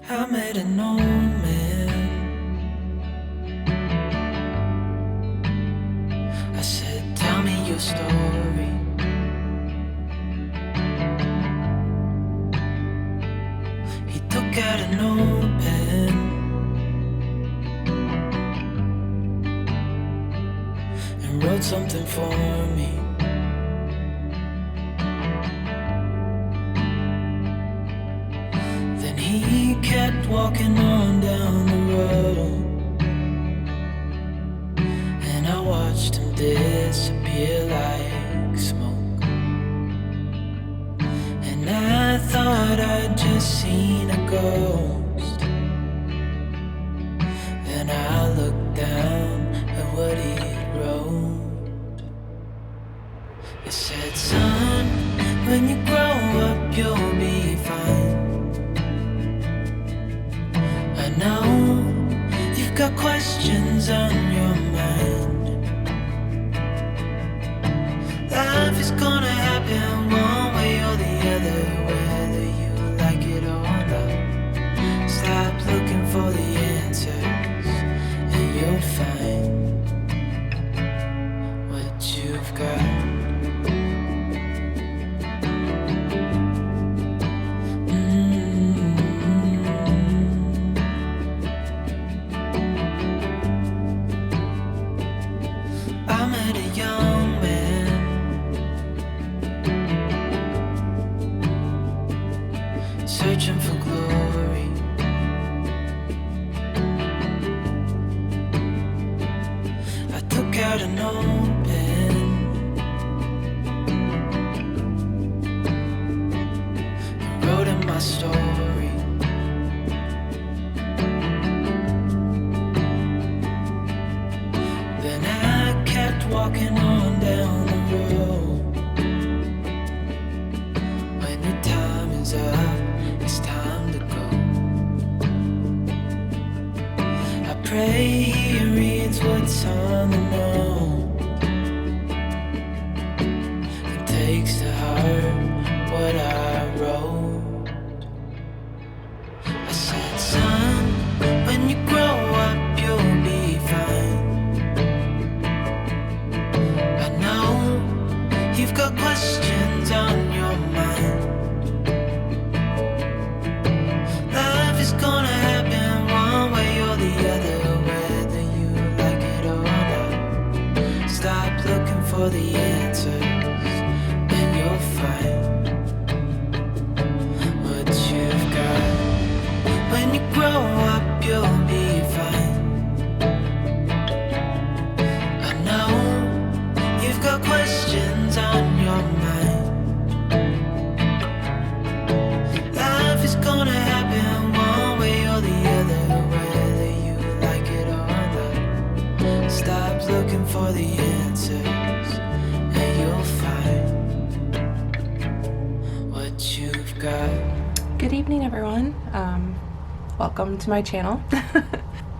I met an old man. I said, tell me your story. He took out a notepad and wrote something for me. Then he kept walking on down the road, and I watched him disappear like smoke. And I thought I'd just seen a ghost. Then I looked down at what he wrote. It said, son, when you grow up you'll be fine. I know you've got questions on your mind. Life is gonna happen one way or the other, whether you like it or not. Stop looking for the answers and you'll find what you've got. I met a young man, searching for glory. I took out a notepad and wrote in my story. Then I kept walking on down the road. When your time is up, it's time to go. I pray he reads what's on the note and takes to heart what I wrote. I said, son, when you grow up you'll be fine. I know you've got questions on your mind. Life is gonna happen one way or the other, whether you like it or not. Stop looking for the answers and you'll find what you've got. When you grow up you'll be fine. I know you've got questions on your mind. Life is gonna happen one way or the other, whether you like it or not. Stop looking for the answers and you'll find what you've got. Good evening, everyone. Welcome to my channel.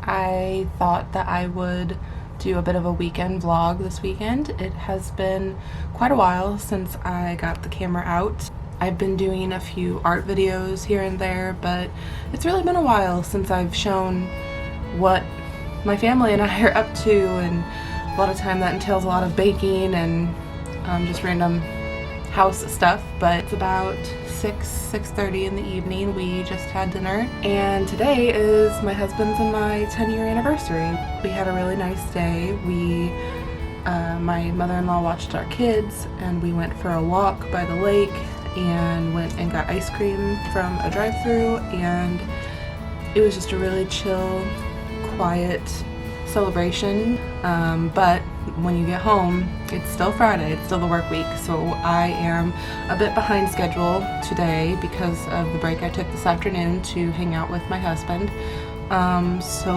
I thought that I would do a bit of a weekend vlog this weekend. It has been quite a while since I got the camera out. I've been doing a few art videos here and there, but it's really been a while since I've shown what my family and I are up to, and a lot of time that entails a lot of baking and just random house stuff. But it's about 6:30 in the evening. We just had dinner, and today is my husband's and my 10-year anniversary. We had a really nice day. My mother-in-law watched our kids, and we went for a walk by the lake and went and got ice cream from a drive-thru, and it was just a really chill, quiet celebration. But when you get home, it's still Friday, it's still the work week, so I am a bit behind schedule today because of the break I took this afternoon to hang out with my husband. So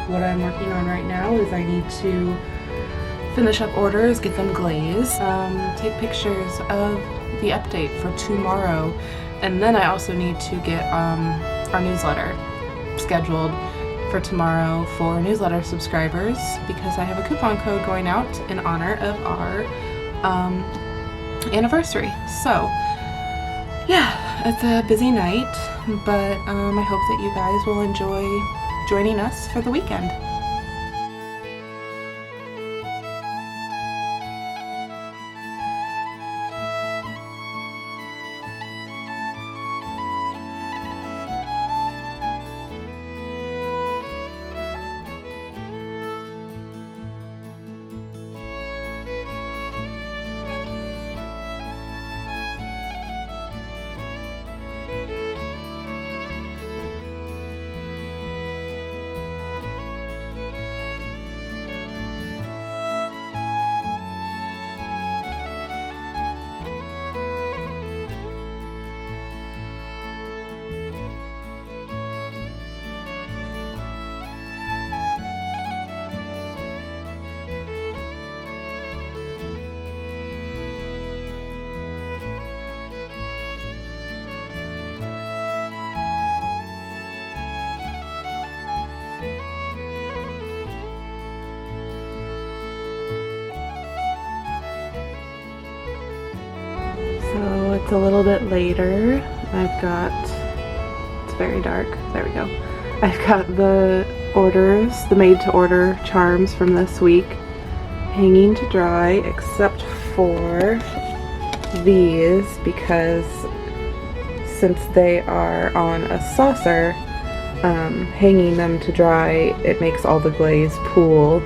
what I'm working on right now is I need to finish up orders, get them glazed, take pictures of the update for tomorrow, and then I also need to get our newsletter scheduled for tomorrow for newsletter subscribers, because I have a coupon code going out in honor of our anniversary. So yeah, it's a busy night. but I hope that you guys will enjoy joining us for the weekend. So it's a little bit later. It's very dark. There we go. I've got the made-to-order charms from this week hanging to dry, except for these, because since they are on a saucer, hanging them to dry, it makes all the glaze pool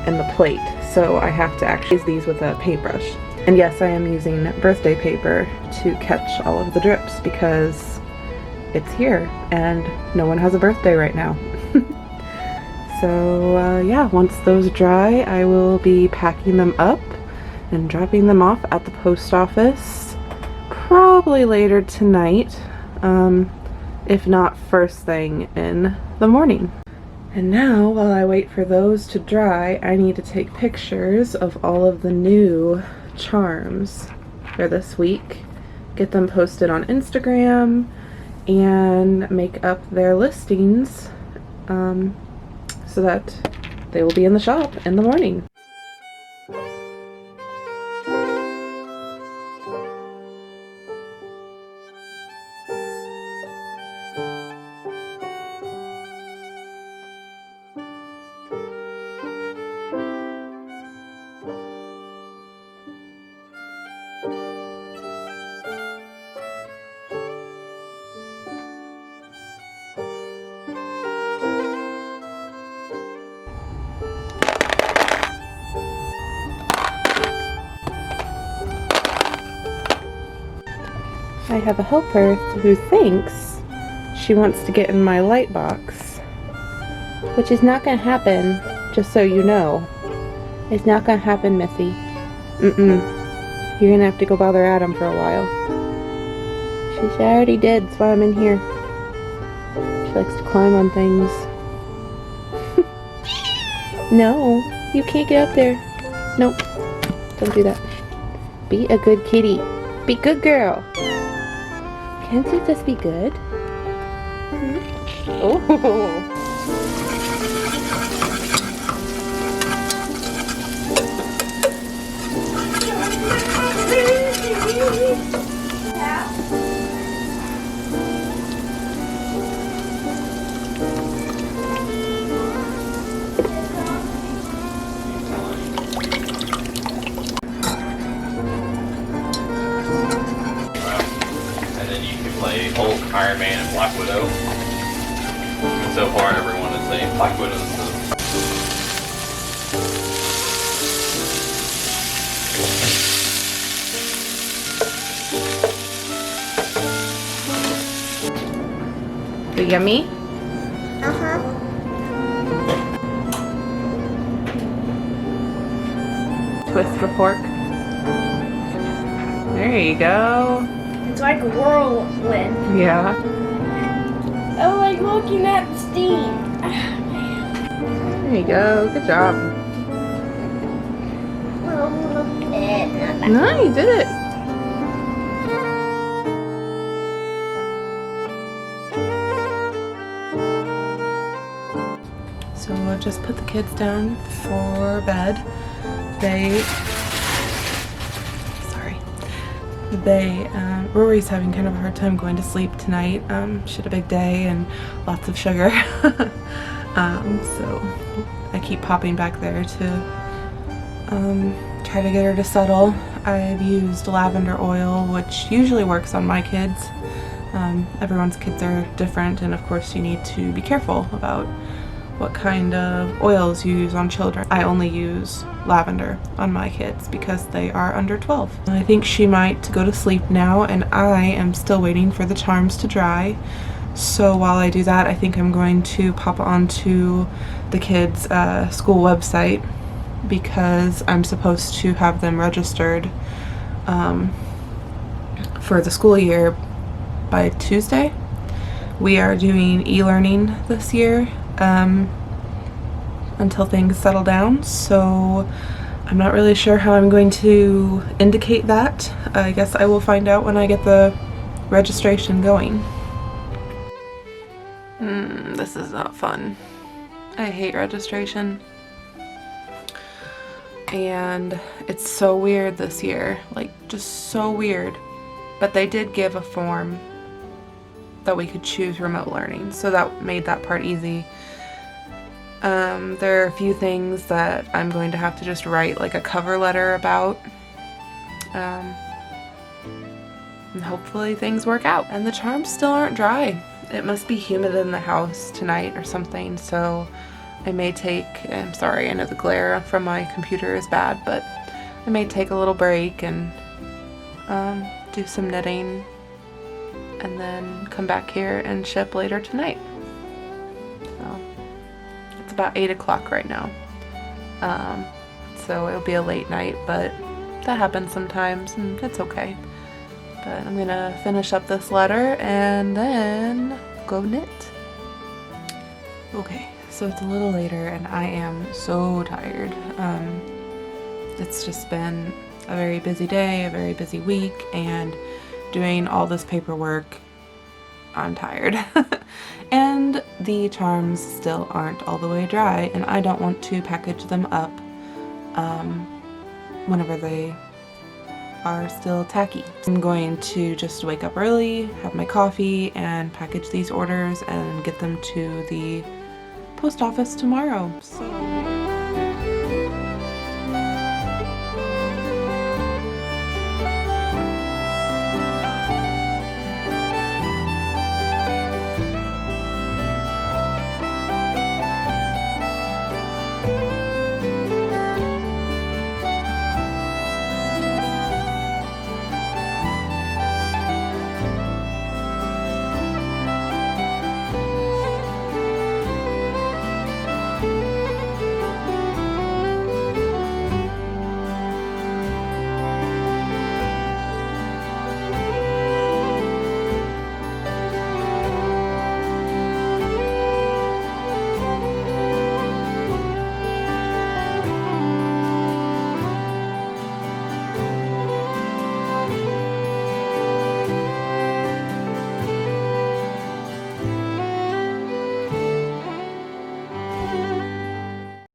in the plate. So I have to actually use these with a paintbrush. And yes, I am using birthday paper to catch all of the drips because it's here and no one has a birthday right now. So yeah, once those dry, I will be packing them up and dropping them off at the post office probably later tonight, if not first thing in the morning. And now, while I wait for those to dry, I need to take pictures of all of the new charms for this week, get them posted on Instagram, and make up their listings so that they will be in the shop in the morning. I have a helper who thinks she wants to get in my light box, which is not going to happen, just so you know. It's not going to happen, Missy. You're going to have to go bother Adam for a while. She said, I already did, that's why I'm in here. She likes to climb on things. No, you can't get up there. Nope, don't do that. Be a good kitty. Be a good girl. Can't you just be good? Oh. Hulk, Iron Man, and Black Widow. And so far, everyone is saying Black Widow is the yummy? Twist the pork. There you go. It's like a whirlwind. Yeah. I like looking at the steam. There you go. Good job. No, you did it. So I've just put the kids down Rory's having kind of a hard time going to sleep tonight. She had a big day and lots of sugar. So I keep popping back there to try to get her to settle. I've used lavender oil, which usually works on my kids. Everyone's kids are different, and of course you need to be careful about what kind of oils you use on children. I only use lavender on my kids because they are under 12. I think she might go to sleep now, and I am still waiting for the charms to dry. So while I do that, I think I'm going to pop onto the kids' school website because I'm supposed to have them registered for the school year by Tuesday. We are doing e-learning this year until things settle down, so I'm not really sure how I'm going to indicate that. I guess I will find out when I get the registration going. This is not fun. I hate registration. And it's so weird this year, like just so weird. But they did give a form that we could choose remote learning, so that made that part easy. There are a few things that I'm going to have to just write like a cover letter about, and hopefully things work out. And the charms still aren't dry. It must be humid in the house tonight or something, so I may take, I'm sorry, I know the glare from my computer is bad, but I may take a little break and do some knitting and then come back here and ship later tonight. So it's about 8 o'clock right now. So it'll be a late night, but that happens sometimes and it's okay. But I'm gonna finish up this letter and then go knit. Okay, so it's a little later and I am so tired. It's just been a very busy day, a very busy week, and doing all this paperwork, I'm tired. And the charms still aren't all the way dry, and I don't want to package them up whenever they are still tacky. I'm going to just wake up early, have my coffee, and package these orders and get them to the post office tomorrow. So